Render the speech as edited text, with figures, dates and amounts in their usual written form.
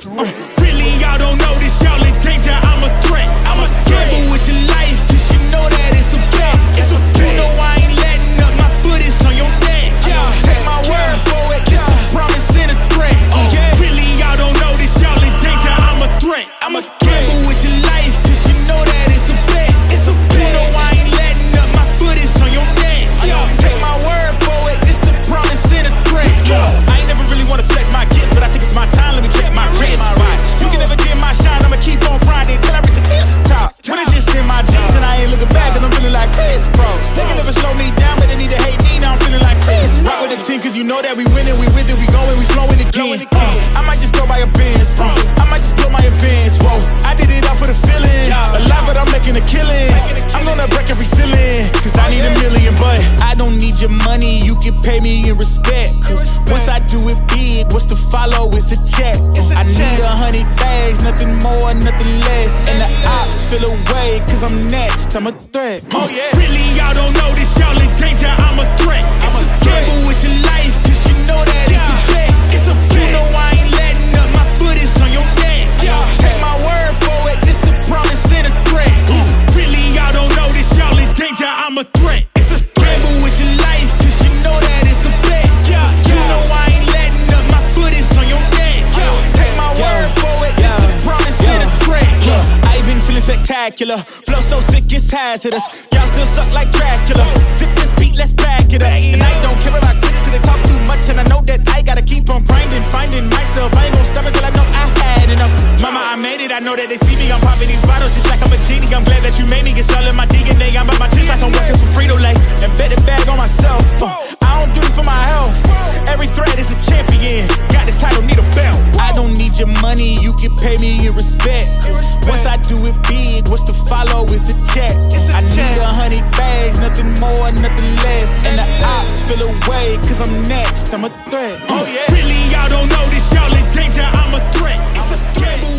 Really, y'all don't know this, y'all in danger, I'm a threat. I'm a gamble with your life, cause you know that it's a bet. You know I ain't letting up, my foot is on your neck. Take my word for it, it's a promise and a threat. Really, y'all don't know this, y'all in danger, I'm a threat. I'm a gamble with your life, cause you know that it's a bet. You know I ain't letting up, my foot is on your neck. Take my word for it, it's a promise and a threat. I ain't never really wanna flex my gifts, but I think it's my time, let me check my wrist. You can never dim my shine, I'ma keep on grinding till I reach the top. When it's just in my jeans and I ain't looking back, cause I'm feeling like Chris Cross. They can never slow me down, but they need to hate me, now I'm feeling like Chris. Rock with the team, cause you know that we winning, we with it, we going, we flowing again. I might just go by a Benz, I might just blow my advance, whoa. I did it all for the feeling, alive but I'm making a killing. I'm gonna break every ceiling, cause I need a million, but I don't need your money, you can pay me in respect. Cause once I do it big, what's to follow is a check. I need 100 bags, nothing more, nothing less. And the ops feel away, cause I'm next, I'm a threat. Oh yeah. Really, y'all don't know this, y'all in danger, I'm a threat. I'm a gamble with your life, cause you know that it's a bet. You know I ain't letting up, my foot is on your neck. Take my word for it, it's a promise and a threat. Really, y'all don't know this, y'all in danger, I'm a threat. It's a gamble with your life, cause you know that it's a bet. You know I ain't letting up, my foot is on your neck. Take my word for it, it's a promise and a threat. I ain't been feeling spectacular, flow so sick it's hazardous. Y'all still suck like Dracula. Zip this beat, let's back it up. And I don't care about critics cause they talk too much, and I know that I gotta keep on grinding, finding myself. I ain't gon' stop until I know I had enough. Mama, I made it, I know that they see me, I'm popping these bottles just like I'm a genie. I'm glad that you made me, it's all in my DNA. I'm about my chips like I'm working for Frito-Lay, and bet it bag on myself. I don't do this for my health, every thread is a champion. Got the title, need a belt. I don't need your money, you can pay me in respect. Once I do it big, what's to follow is a check. I need 100 bags, nothing more, nothing less. And the ops feel away, cause I'm next, I'm a threat. Oh yeah. Really, y'all don't know this, y'all in danger, I'm a threat. I'm a gamble